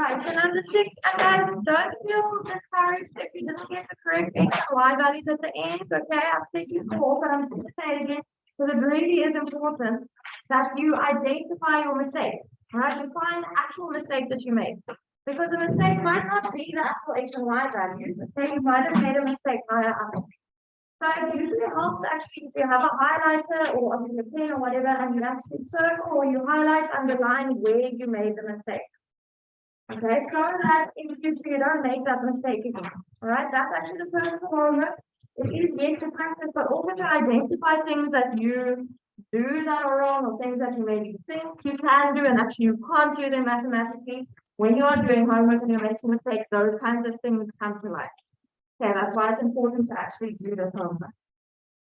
Right, so number 6, and guys, don't feel discouraged if you didn't get the correct x and y values at the end, okay? I've said you before, but I'm going to say it again, because it really is important that you identify your mistake, right? You find the actual mistake that you made. Because the mistake might not be the actual x and y values, okay? You might have made a mistake via other. So it usually helps actually if you have a highlighter or a pen or whatever, and you actually circle or you highlight, underline where you made the mistake. Okay, so that in future you don't make that mistake again. All right, that's actually the first homework. It is yes to practice, but also to identify things that you do that are wrong, or things that you maybe think you can do and actually you can't do them mathematically. When you are doing homework and you're making mistakes, those kinds of things come to light. Okay, that's why it's important to actually do this homework.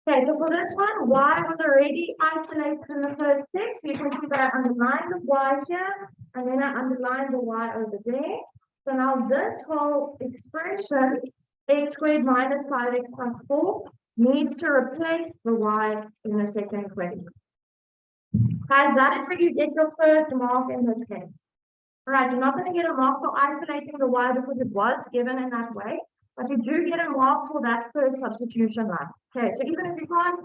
Okay, so for this one, y was already isolated in the first step. So you can see that I underlined the y here, and then I underlined the y over there. So now this whole expression, x squared minus 5x plus 4, needs to replace the y in the second equation. Guys, that is where you get your first mark in this case. All right, you're not going to get a mark for isolating the y because it was given in that way. But you do get a mark for that first substitution line. Okay, so even if you can't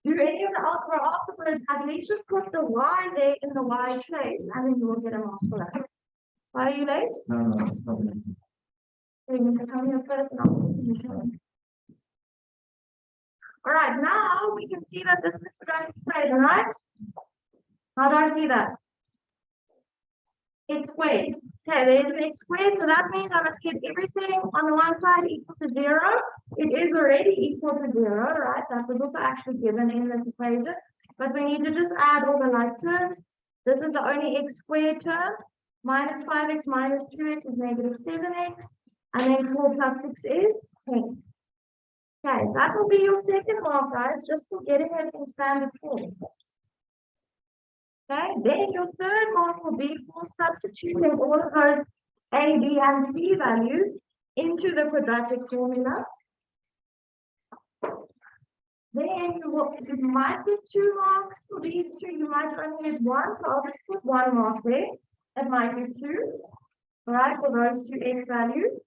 do any of the algebra afterwards, at least just put the y there in the y place, and then you will get a mark for that. Why are you late? No. So you need to come here first and I'll all right, now we can see that this is the quadratic equation, right? How do I see that? X squared. Okay, there's an x squared, so that means I must get everything on the one side equal to 0. It is already equal to 0, right? That was also actually given in this equation. But we need to just add all the like terms. This is the only x squared term. Minus 5x minus 2x is negative 7x. And then 4 plus 6 is 10. Okay, that will be your second mark, guys, just for getting it in standard form. Okay, then your third mark will be for substituting all of those A, B, and C values into the quadratic formula. Then you might get 2 marks for these two, you might only get 1, so I'll just put 1 mark there. It might be 2, all right, for those 2 x values.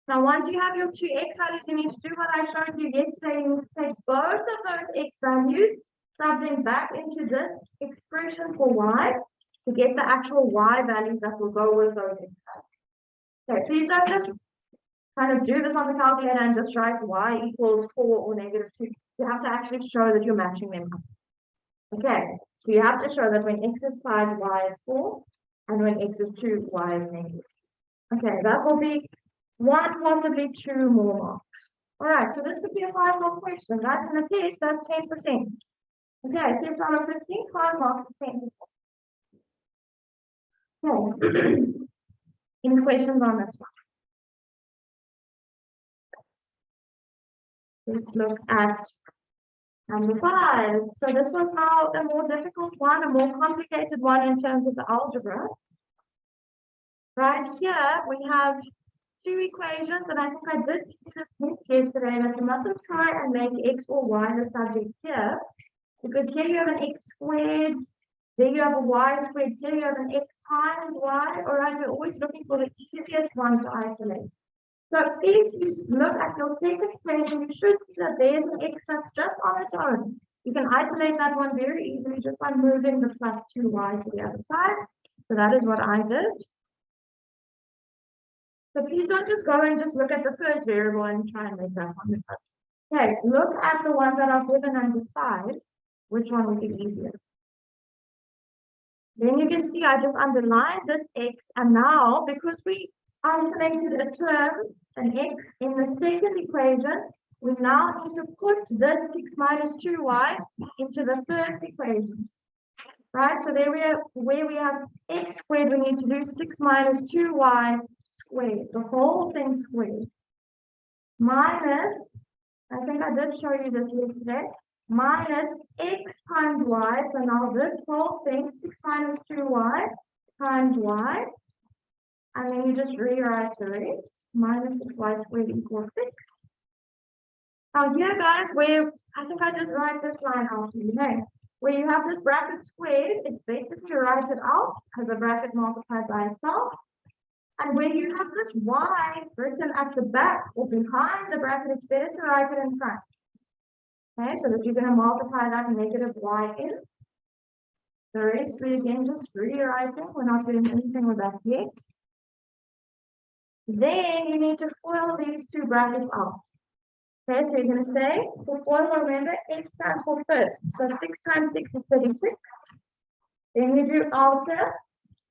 Now, once you have your 2 x values, you need to do what I showed you yesterday. You need to take both of those x values, sub them back into this expression for y to get the actual y values that will go with those x values. Okay, please don't just kind of do this on the calculator and just write y equals 4 or negative 2. You have to actually show that you're matching them. Okay, so you have to show that when x is 5, y is 4, and when x is 2, y is negative. Okay, that will be 1, possibly 2 more marks. All right, so this could be a 5-mark question. That's in the test, that's 10%. Okay, test number 15, 5 marks for 10%. Okay. Any questions on this one? Let's look at number 5. So this was now a more difficult one, a more complicated one in terms of the algebra. Right here, we have 2 equations, and I think I did this yesterday, and you mustn't try and make x or y the subject here, because here you have an x squared, there you have a y squared, here you have an x times y. All right, we're always looking for the easiest one to isolate. So if you look at your second equation, you should see that there's an x that's just on its own. You can isolate that one very easily just by moving the plus 2y to the other side. So that is what I did. So please don't just go and just look at the first variable and try and make that one. Okay, look at the ones that are given and decide which one would be easiest. Then you can see I just underlined this x, and now because we isolated a term, an x, in the second equation, we now need to put this 6 minus 2y into the first equation. Right, so there we have, where we have x squared, we need to do 6 minus 2y squared, the whole thing squared, minus, I think I did show you this yesterday, minus x times y. So now this whole thing, 6 minus 2y times y, and then you just rewrite the rest, minus 6y squared equals 6. Now here, guys, where I think I just write this line out for you, hey? where you have this bracket squared, it's basically write it out as a bracket multiplied by itself. And where you have this y written at the back or behind the bracket, it's better to write it in front. Okay, so that you're going to multiply that negative y in. The rest we again just rewriting. We're not doing anything with that yet. Then you need to FOIL these two brackets out. Okay, so you're going to say, for FOIL, remember, x stands for first. So 6 times 6 is 36. Then you do alter.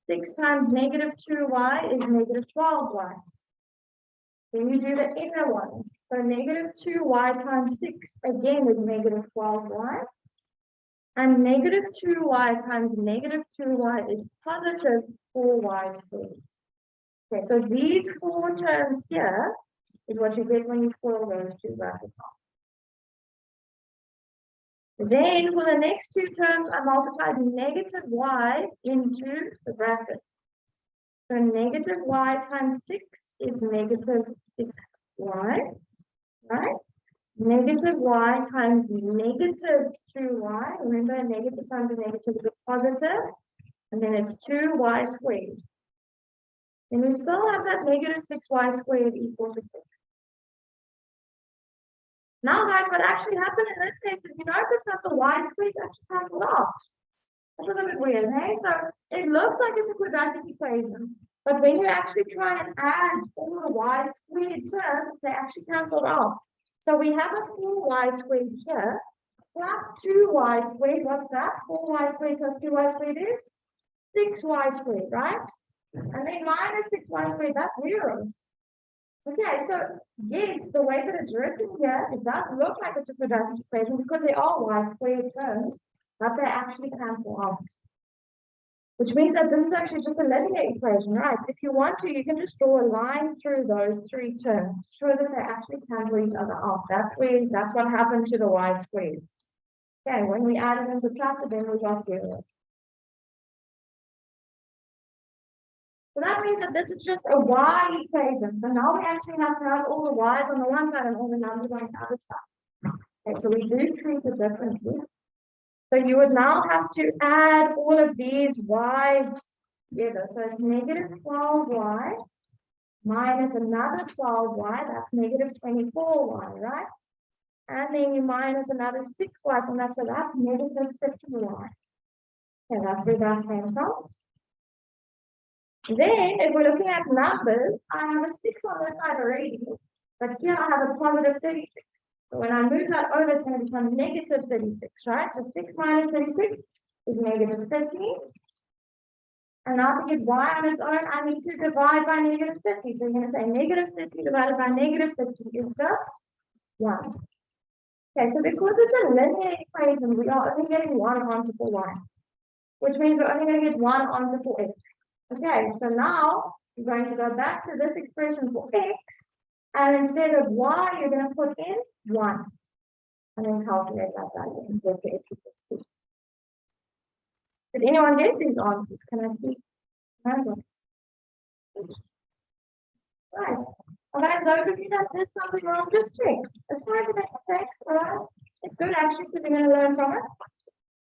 6 times negative 2y is negative 12y. Then you do the inner ones. So negative 2y times 6 again is negative 12y. And negative 2y times negative 2y is positive 4y squared. Okay, so these four terms here is what you get when you FOIL those two brackets off. Then for the next two terms, I multiplied negative y into the bracket. So negative y times 6 is negative 6y, right? Negative y times negative 2y. Remember, negative times a negative is a positive, and then it's 2y squared. And we still have that negative 6y squared equal to 6. Now, guys, what actually happened in this case is you notice that the y squared actually cancelled off. That's a little bit weird, hey? So it looks like it's a quadratic equation, but when you actually try and add all the y squared terms, they actually cancelled off. So we have a 4y squared here, plus 2y squared. What's that? 4y squared plus 2y squared is 6y squared, right? And then minus 6y squared, that's 0. Okay, so yes, the way that it's written here, it does look like it's a quadratic equation because they are y squared terms, but they actually cancel out. Which means that this is actually just a linear equation, right? If you want to, you can just draw a line through those three terms, show that they actually cancel each other out. That's what happened to the y squared. Okay, when we added and subtracted, then we got 0. So that means that this is just a y equation. So now we actually have to have all the y's on the one side and all the numbers on the other side. Okay, so we do treat it differently. So you would now have to add all of these y's together. So it's negative 12y minus another 12y, that's negative 24y, right? And then you minus another 6y from that, so that's negative 50y. Okay, that's where that came from. Then, if we're looking at numbers, I have a 6 on this side already, but here I have a positive 36. So when I move that over, it's going to become negative 36, right? So 6 minus 36 is negative 15. And now to get y on its own, I need to divide by negative 50. So you're going to say negative 50 divided by negative 50 is just 1. Okay, so because it's a linear equation, we are only getting 1 answer for y, which means we're only going to get 1 answer for x. Okay, so now you're going to go back to this expression for x, and instead of y, you're going to put in 1, and then calculate that value and get the x equals 2. Did anyone get these answers? Can I see? Right. Okay, those of you that did something wrong, just check. It's fine to make mistakes, alright? It's good actually because you're going to learn from it.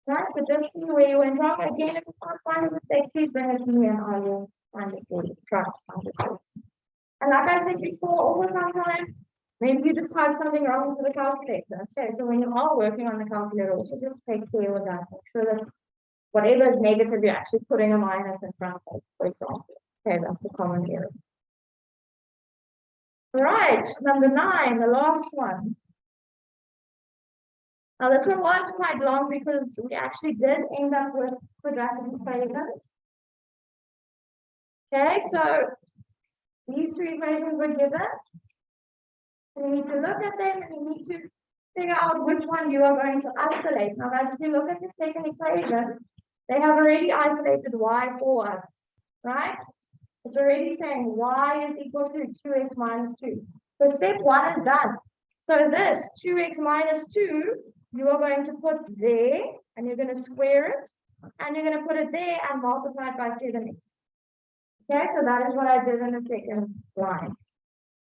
Right, but just see where you went wrong. Again, if you can't find a mistake, please bring it to me and I will find it for you. Try to find it for you. And like I said before, also sometimes, maybe you just type something wrong into the calculator. Okay, so when you are working on the calculator, also just take care with that. Make sure that whatever is negative, you're actually putting a minus in front of it, for example. Okay, that's a common error. All right, number 9, the last one. Now this one was quite long because we actually did end up with quadratic equations. Okay, so these two equations were given. You need to look at them and you need to figure out which one you are going to isolate. Now guys, if you look at the second equation, they have already isolated y for us, right? It's already saying y is equal to 2x minus 2. So step 1 is done. So this 2x minus 2, you are going to put there, and you're going to square it, and you're going to put it there and multiply it by 7x. Okay, so that is what I did in the second line.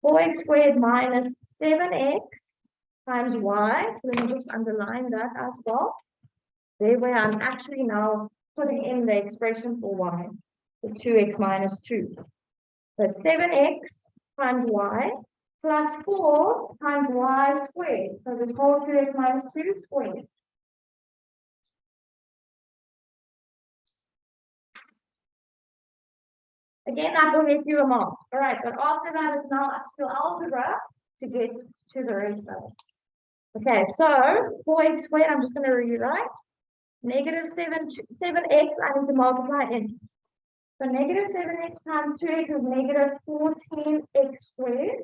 4x squared minus 7x times y. So let me just underline that as well. there where I'm actually now putting in the expression for y, the 2x minus 2. So it's 7x times y plus 4 times y squared. So this whole 2x minus 2 squared. Again, that will get you a mark. All right, but after that, it's now up to algebra to get to the rest of it. Okay, so 4x squared, I'm just going to rewrite. Negative 7x, I need to multiply in. So negative 7x times 2x is negative 14x squared.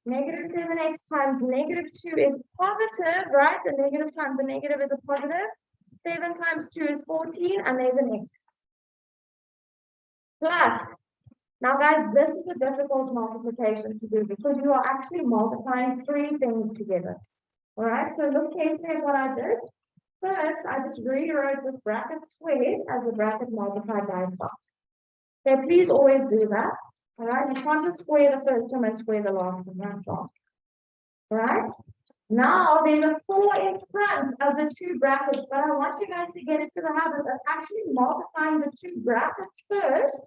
Negative 7x times negative 2 is positive, right? The negative times the negative is a positive. 7 times 2 is 14, and there's an x. Plus, now guys, this is a difficult multiplication to do because you are actually multiplying three things together. All right, so look carefully at what I did. First, I just rewrote this bracket squared as a bracket multiplied by itself. So please always do that. All right, you can't just square the first term and square the last one. That's wrong. All right. Now there's a 4 in front of the two brackets, but I want you guys to get into the habit of actually multiplying the two brackets first,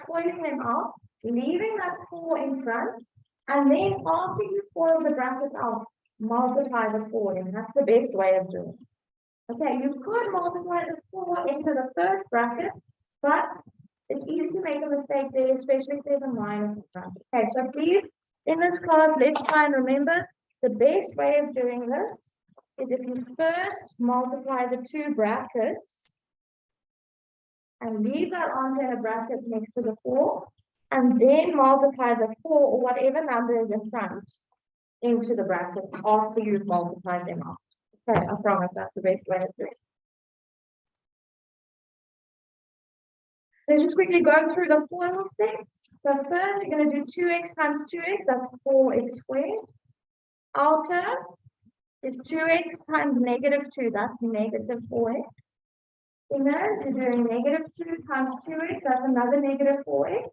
pointing them out, leaving that 4 in front, and then after you foil the brackets out, multiply the 4 in. That's the best way of doing it. Okay, you could multiply the 4 into the first bracket, but it's easy to make a mistake there, especially if there's a minus in front. Okay, so please, in this class, let's try and remember the best way of doing this is if you first multiply the two brackets and leave that answer in a bracket next to the 4, and then multiply the 4 or whatever number is in front into the bracket after you've multiplied them out. Okay, I promise that's the best way of doing it. Let's just quickly go through the FOIL steps. So first, you're going to do 2x times 2x, that's 4x squared. Alter is 2x times negative 2, that's negative 4x. Inverse, you're doing negative 2 times 2x, that's another negative 4x.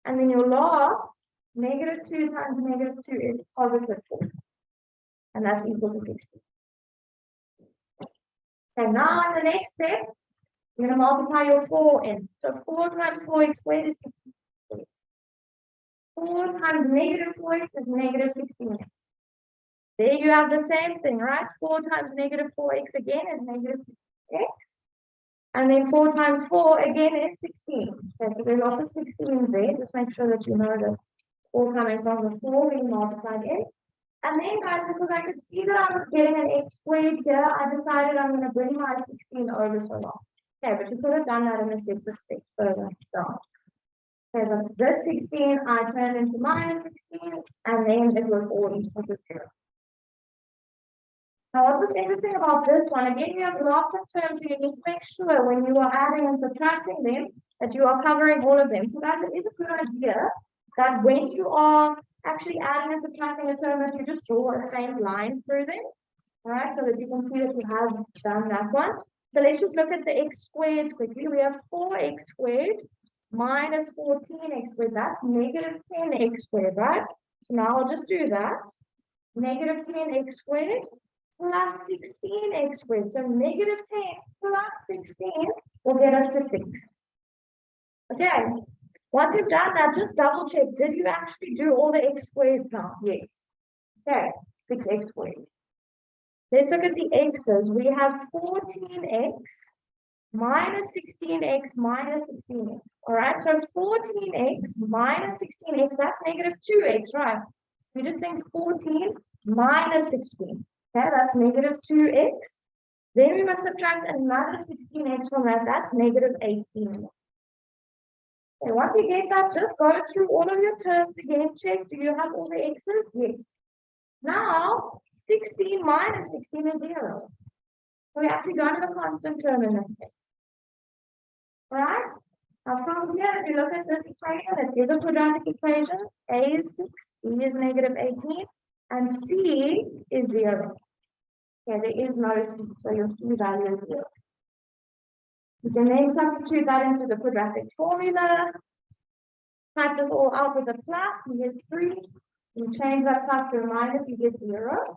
And then your last, negative 2 times negative 2 is positive 4. And that's equal to 60. Okay, now in the next step, you're going to multiply your 4 in. So 4 times 4x squared is 16. 4 times negative 4x is negative 16. There you have the same thing, right? 4 times negative 4x again is negative 6x. And then 4 times 4 again is 16. Okay, so there's also 16 there. Just make sure that you know that 4 coming from the 4 being multiplied in. And then, guys, because I could see that I was getting an x squared here, I decided I'm going to bring my 16 over so long. Okay, but you could have done that in a separate step further down. Okay, but this 16 I turned into minus 16, and then it was all equal to 0. Now, what's interesting about this one, again, you have lots of terms, so you need to make sure when you are adding and subtracting them that you are covering all of them. So guys, it is a good idea that when you are actually adding and subtracting a term, that you just draw a straight line through them, all right, so that you can see that you have done that one. So let's just look at the x squared quickly. We have 4x squared minus 14x squared. That's negative 10x squared, right? So now I'll just do that. Negative 10x squared plus 16x squared. So negative 10 plus 16 will get us to 6. Okay. Once you've done that, just double check. Did you actually do all the x squareds now? Yes. Okay. 6x squared. Let's look at the x's. We have 14x minus 16x minus 16x. All right, so 14x minus 16x, that's negative 2x, right? We just think 14 minus 16. Okay, that's negative 2x. Then we must subtract another 16x from that. That's negative 18. Okay, once you get that, just go through all of your terms again. Check, do you have all the x's? Yes. Now, 16 minus 16 is 0. So we actually don't have a constant term in this case. All right? Now from here, if you look at this equation, it is a quadratic equation. A is 6, B is negative 18, and C is 0. Okay, there is no C, so your C value is 0. You can then substitute that into the quadratic formula. Type this all out with a plus, you get 3. You change that plus to a minus, you get 0.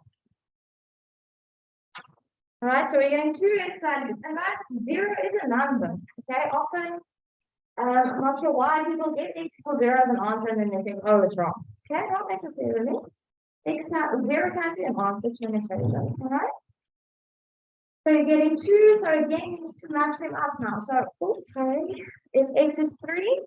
All right, so we're getting 2x values, and that 0 is a number. Okay, often I'm not sure why people get x equals 0 as an answer and then they think, oh, it's wrong. Okay, not necessarily. 0 can be an answer to an equation. All right. So you're getting 2, so again, you need to match them up now. So, okay, if x is 3,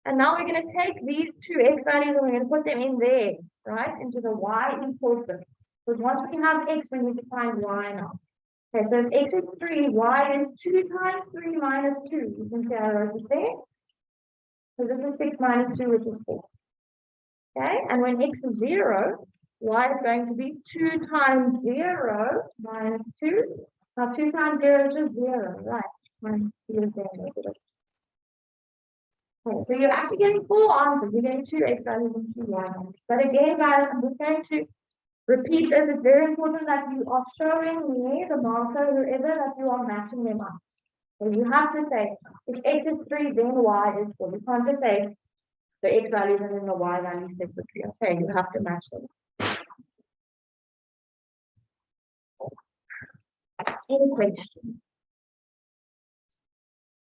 and now we're going to take these two x values and we're going to put them in there, right, into the y equals them. Because once we have x, we need to find y now. Okay, so if x is 3, y is 2 times 3 minus 2. You can see I wrote it there. So this is 6 minus 2, which is 4. Okay, and when x is 0, y is going to be 2 times 0 minus 2. Now 2 times 0 is just 0, right? Minus 2 is 0. Okay, so you're actually getting 4 answers. You're getting 2 x values and 2 y values. But again, guys, I'm just going to repeat this. It's very important that you are showing me, the marker, whoever, that you are matching them up. So you have to say, if x is 3, then y is 4. You can't just say the x values and then the y values separately. Okay, you have to match them. Any questions?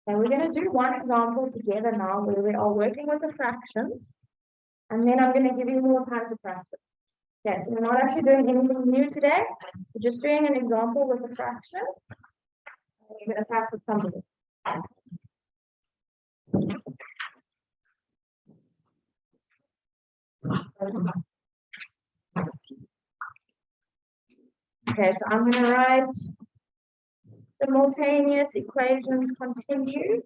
So we're going to do one example together now where we are working with the fractions. And then I'm going to give you more time to practice. Yes, we're not actually doing anything new today. We're just doing an example with a fraction. We're going to practice some of it. Okay, so I'm going to write simultaneous equations continue.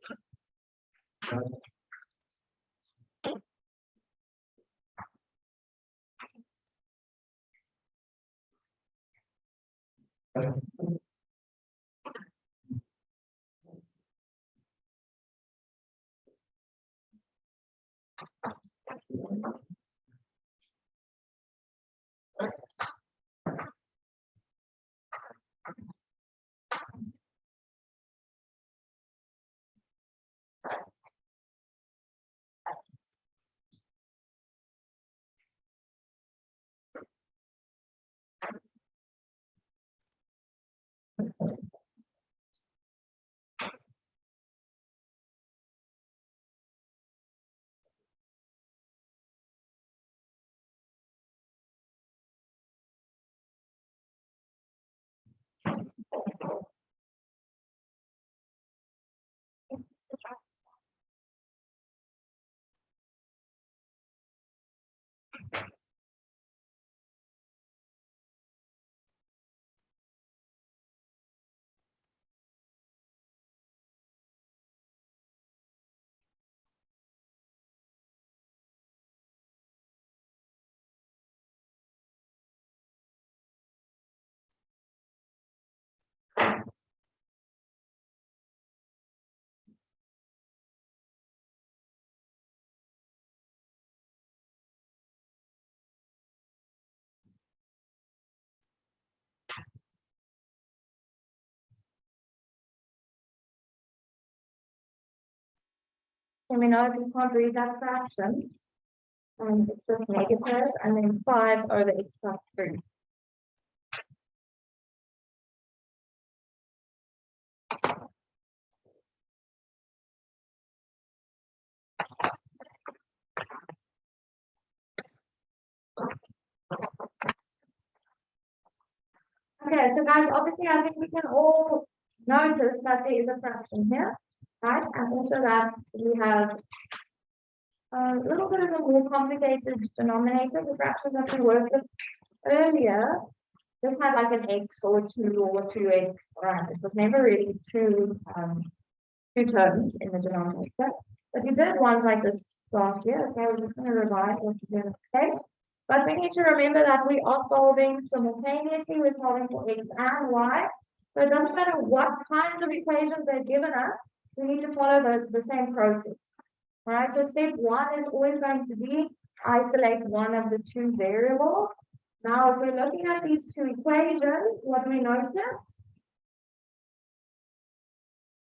Let me know if you can't read that fraction. And it's just negative, and then 5 over x plus 3. Okay, so guys, obviously I think we can all notice that there is a fraction here, right? And also that we have a little bit of a more complicated denominator. The fractions that we worked with earlier, this had like an x or 2 or 2x, right? It was never really two terms in the denominator. But we did ones like this last year. Okay, we're just going to revise what we did. Okay. But we need to remember that we are solving simultaneously. We're solving for x and y. So it doesn't matter what kinds of equations they've given us, we need to follow the same process. All right, so step 1 is always going to be isolate one of the two variables. Now, if we're looking at these two equations, what do we notice?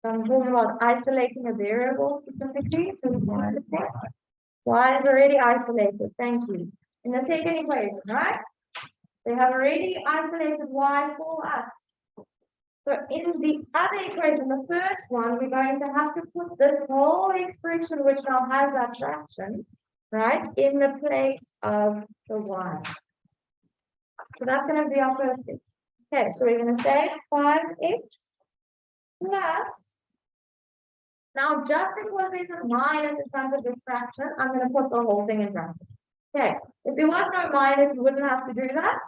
So I'm talking about isolating a variable specifically. So y is already isolated. Thank you. In the second equation, right? They have already isolated y for us. So in the other equation, the first one, we're going to have to put this whole expression, which now has that fraction, right, in the place of the y. So that's going to be our first thing. Okay, so we're going to say 5x plus, now just because there's a minus in front of this fraction, I'm going to put the whole thing in brackets. Okay, if there was no minus, we wouldn't have to do that.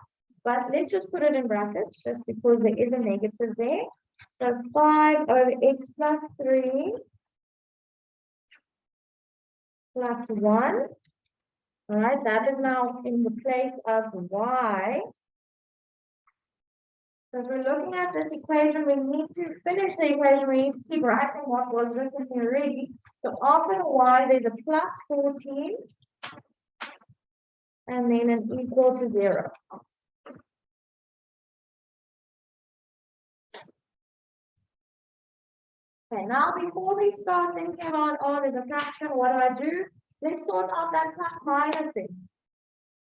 But let's just put it in brackets, just because there is a negative there. So 5 over x plus 3 plus 1. All right, that is now in the place of y. So if we're looking at this equation, we need to finish the equation. We need to keep writing what was written here already. So after the y, there's a plus 14. And then an equal to 0. Okay, now before we start thinking about, oh, there's a fraction, what do? Let's sort out that plus minus thing.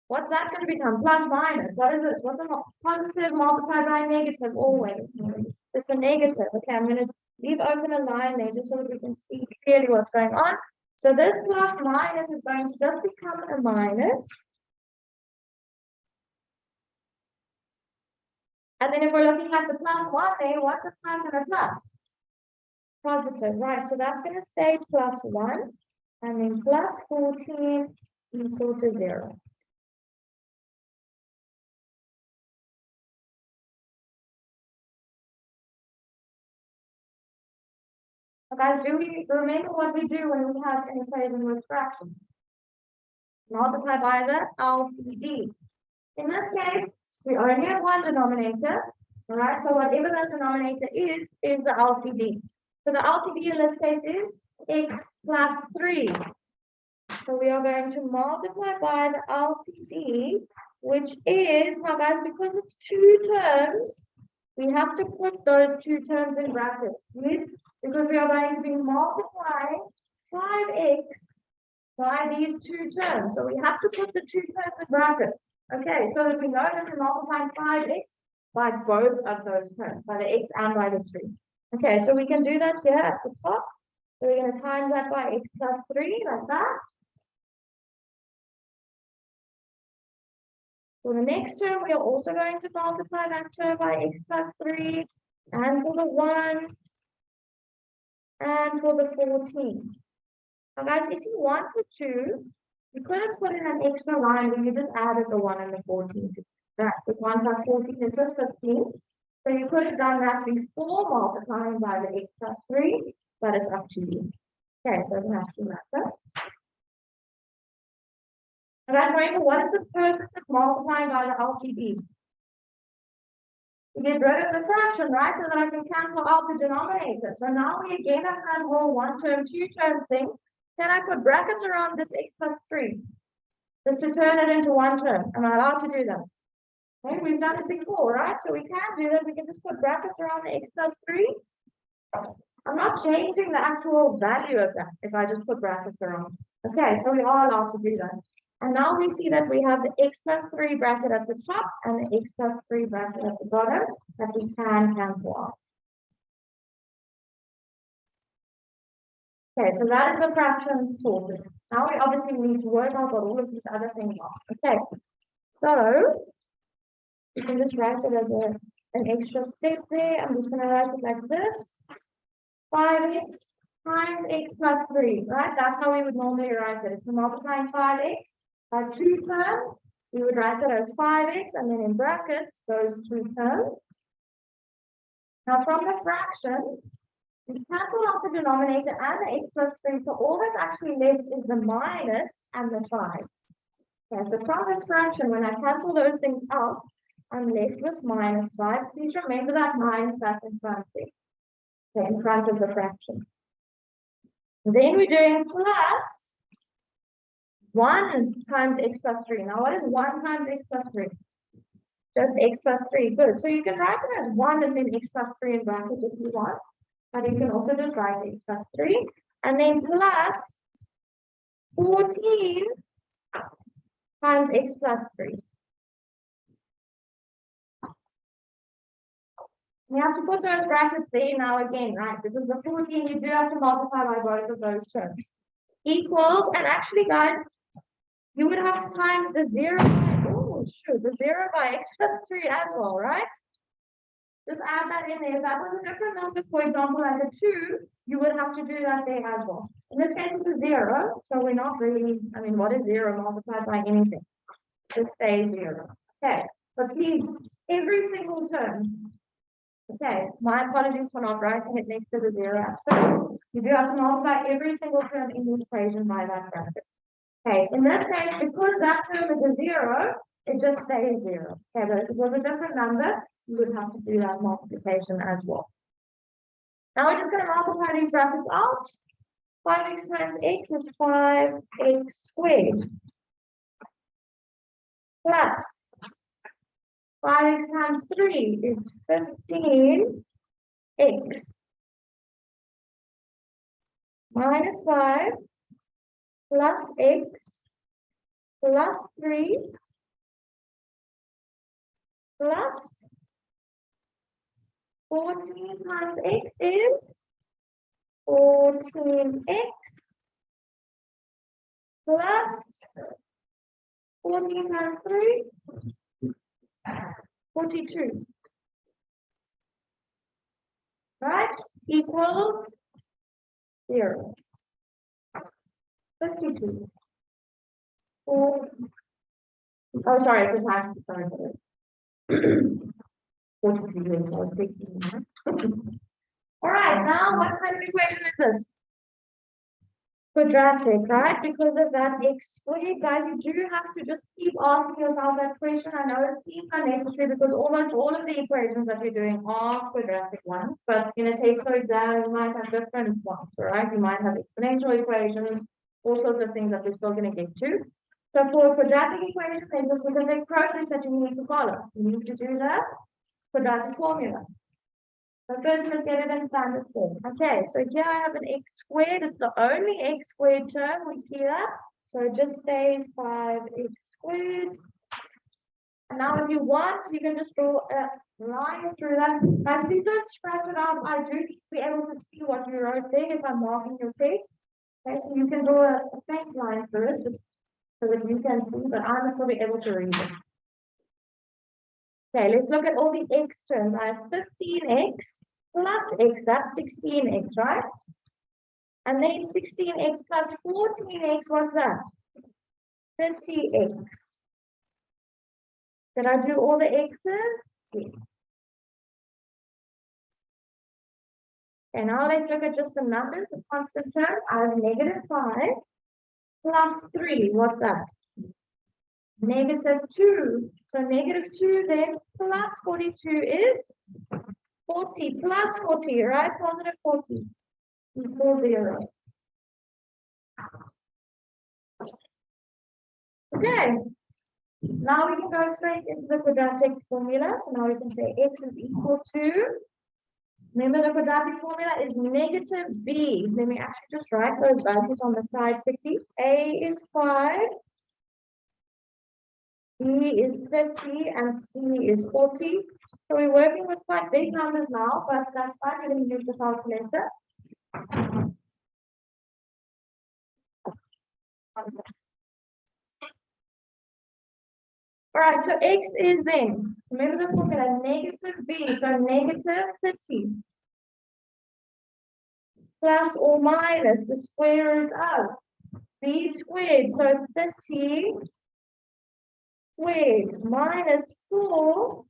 What's that going to become? Plus minus. What is it? What's a positive multiplied by negative always? It's a negative. Okay, I'm going to leave open a line there just so that we can see clearly what's going on. So this plus minus is going to just become a minus. And then if we're looking at the plus 1 there, what's a plus and a plus? Positive, right? So that's going to stay plus 1, and then plus 14 equal to 0. So guys, do we remember what we do when we have an equation with fractions? Multiply by the LCD. In this case, we only have one denominator, all right? So whatever that denominator is the LCD. So the LCD in this case is x plus 3. So we are going to multiply by the LCD, which is, now guys, because it's two terms, we have to put those two terms in brackets, yes? Because we are going to be multiplying 5x by these two terms. So we have to put the two terms in brackets. Okay, so that we know that we're multiplying 5x by both of those terms, by the x and by the 3. Okay, so we can do that here at the top. So we're going to times that by x plus 3, like that. For the next term, we are also going to multiply that term by x plus 3, and for the 1, and for the 14. Now guys, if you wanted to, you could have put in an extra line where you just added the 1 and the 14 to that. With 1 plus 14 is just 15. So you could have done that before multiplying by the x plus 3, but it's up to you. Okay, it doesn't have to matter. And then remember, what is the purpose of multiplying by the LCD? To get rid of the fraction, right? So that I can cancel out the denominator. So now we again have that whole one term, two term thing. Then I put brackets around this x plus 3. Just to turn it into one term. Am I allowed to do that? Okay, we've done it before, right? So we can do that. We can just put brackets around the x plus 3. I'm not changing the actual value of that if I just put brackets around. Okay, so we are allowed to do that. And now we see that we have the x plus 3 bracket at the top and the x plus 3 bracket at the bottom that we can cancel out. Okay, so that is the fraction sorted. Now we obviously need to work out what all of these other things are. Okay, so you can just write it as an extra step there. I'm just going to write it like this. 5x times x plus 3, right? That's how we would normally write it. If we're multiplying 5x by 2 terms, we would write it as 5x and then in brackets, those 2 terms. Now from the fraction, we cancel out the denominator and the x plus 3, so all that's actually left is the minus and the 5. Okay, so from this fraction, when I cancel those things out, I'm left with minus 5. Please remember that minus that's in front there. Okay, in front of the fraction. Then we're doing plus 1 times x plus 3. Now what is 1 times x plus 3? Just x plus 3. Good. So you can write it as 1 and then x plus 3 in brackets if you want. But you can also just write x plus 3. And then plus 14 times x plus 3. You have to put those brackets there now again, right? Because the 14, you do have to multiply by both of those terms. Equals, and actually, guys, you would have to times the 0 by, oh, shoot, the 0 by x plus 3 as well, right? Just add that in there. If that was a different number, for example, like a 2, you would have to do that there as well. In this case, it's a 0, so we're not really, I mean, what is 0 multiplied by anything? Just say 0. Okay, but please, every single term. Okay, my apologies for not writing it next to the 0 at first. You do have to multiply every single term in the equation by that bracket. Okay, in this case, because that term is a 0, it just stays 0. Okay, but if it was a different number, you would have to do that multiplication as well. Now we're just going to multiply these brackets out. 5x times x is 5x squared. Plus 5x times 3 is 15x. Minus 5 plus x plus 3 plus 14 times x is 14x plus 14 times 3, 42. Right? Equals 0. 52. Oh, sorry, it's a times. Sorry. 42 or 16. All right, now what kind of equation is this? Quadratic, right? Because of that x squared, guys, you do have to just keep asking yourself that question. I know it seems unnecessary because almost all of the equations that you're doing are quadratic ones, but in a textbook exam, you might have different ones, right? You might have exponential equations, all sorts of things that we're still going to get to. So for a quadratic equation, there's a specific process that you need to follow. You need to do the quadratic formula. So first, let's get it in standard form. Okay, so here I have an x squared. It's the only x squared term. We see that. So it just stays 5x squared. And now if you want, you can just draw a line through that. Now, please don't scratch it out. I do need to be able to see what you wrote there if I'm marking your face. Okay, so you can draw a faint line through it just so that you can see, but I must still be able to read it. Okay, let's look at all the x terms. I have 15x plus x, that's 16x, right? And then 16x plus 14x, what's that? 30x. Did I do all the x's? Yes. Okay, now let's look at just the numbers, the constant term. I have negative 5 plus 3, what's that? Negative 2. So negative 2 then plus 42 is 40 plus 40, right? Positive 40 equals 0. Okay. Now we can go straight into the quadratic formula. So now we can say x is equal to, remember the quadratic formula is negative b. Let me actually just write those values on the side quickly. A is 5. B is 30 and C is 40. So we're working with quite big numbers now, but that's fine. We're going to use the calculator. All right, so x is then, remember the formula, negative b, so negative 30 plus or minus the square root of b squared, so 30 squared minus 4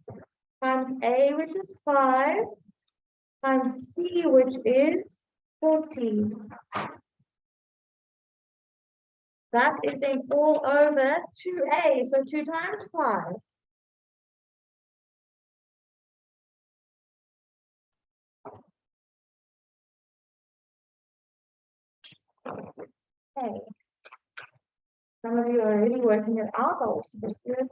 times a, which is 5, times c, which is 40. That is then all over 2a, so 2 times 5. Okay. Some of you are already working it out. I'll also just do it.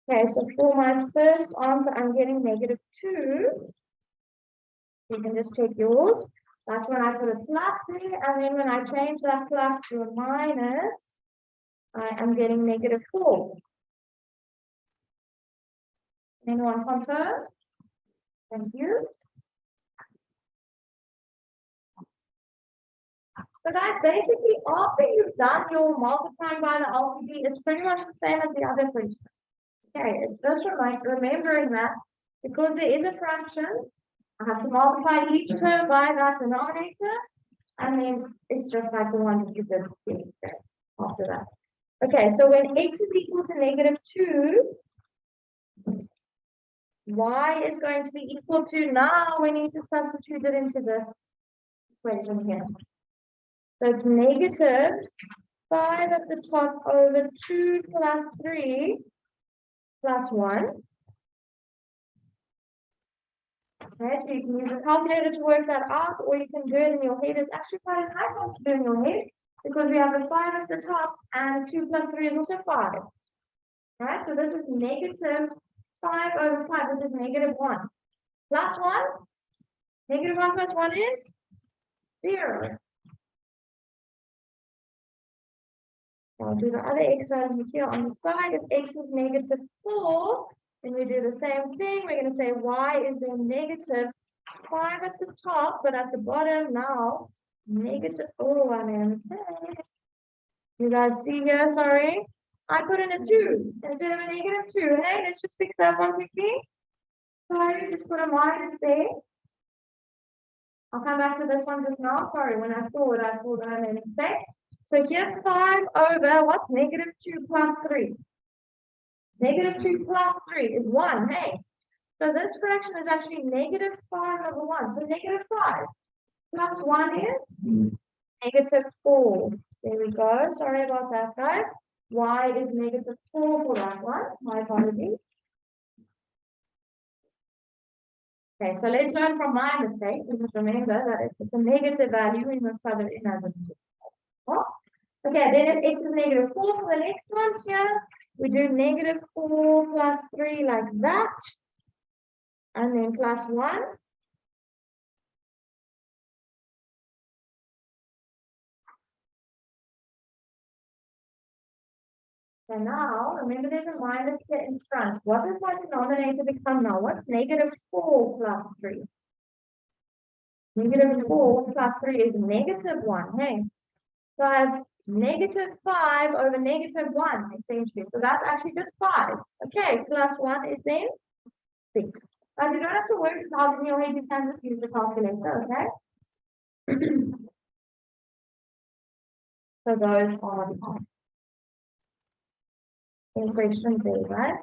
Okay, so for my first answer, I'm getting negative 2. You can just check yours. That's when I put a plus there, and then when I change that plus to a minus, I am getting -4. Anyone confirm? Thank you. So guys, basically, after you've done your multiplying by the LCD, it's pretty much the same as the other question. Okay, it's just remembering that because there is a fraction, I have to multiply each term by that denominator, and then it's just like the one that you did yesterday after that. Okay, so when x is equal to -2, y is going to be equal to, now we need to substitute it into this equation here. So it's -5 at the top over 2 plus 3 plus 1. Okay, so you can use a calculator to work that out, or you can do it in your head. It's actually quite a nice one to do in your head, because we have a 5 at the top, and 2 plus 3 is also 5. Right, so this is -5 over 5, this is -1. Plus 1, -1 plus 1 is 0. I'll do the other x value here on the side. If x is -4, then we do the same thing. We're going to say y is then -5 at the top, but at the bottom now, oh, I made a mistake. You guys see here, sorry? I put in a 2 instead of a -2. Hey, let's just fix that one quickly. Sorry, just put a minus there. I'll come back to this one just now. Sorry, when I saw it, I saw that I made a mistake. So here's 5 over, what's -2 plus 3? -2 plus 3 is 1, hey. So this fraction is actually -5 over 1. So -5 plus 1 is -4. There we go. Sorry about that, guys. Y is -4 for that one. My apologies. Okay, so let's learn from my mistake. Just remember that if it's a negative value, we must have it in as a positive. Okay, then if x is -4 for the next one here, we do -4 plus 3 like that, and then plus 1. So now, remember there's a minus here in front. What does my denominator become now? What's -4 plus 3? -4 plus 3 is -1, hey? So I have -5 over -1, essentially. So that's actually just 5. Okay, plus 1 is then 6. But you don't have to work it out in your head, you can just use the calculator, okay? So those are the questions there, right?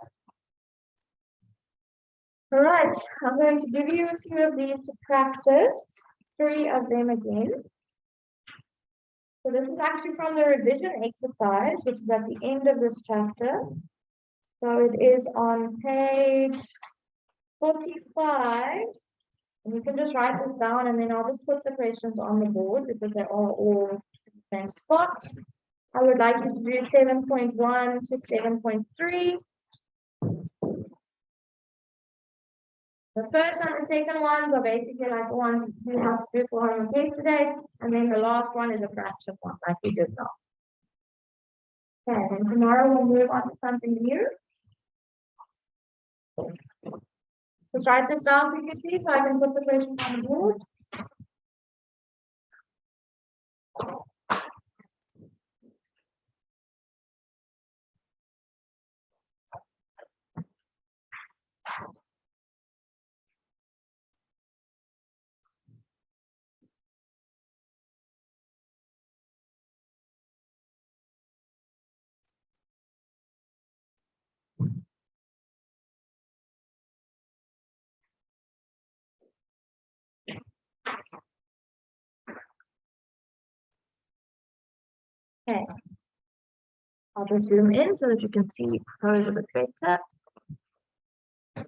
All right, I'm going to give you a few of these to practice, 3 of them again. So this is actually from the revision exercise, which is at the end of this chapter. So it is on page 45. And you can just write this down, and then I'll just put the questions on the board because they are all in the same spot. I would like you to do 7.1 to 7.3. The first and the second ones are basically like the ones you have to do for homework today, and then the last one is a fraction one, like we did now. Okay, then tomorrow we'll move on to something new. Just write this down so you can see, so I can put the questions on the board. Okay. I'll just zoom in so that you can see those a bit better. All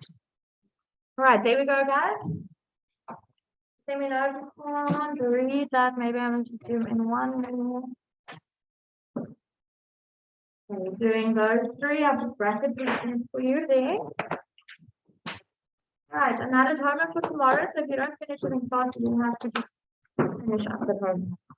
right, there we go, guys. Let me know if you want to read that. Maybe I'm going to zoom in one more. Okay, doing those 3, I've just bracketed them for you there. Right, and that is homework for tomorrow. So if you don't finish it in class, you have to just finish up the home.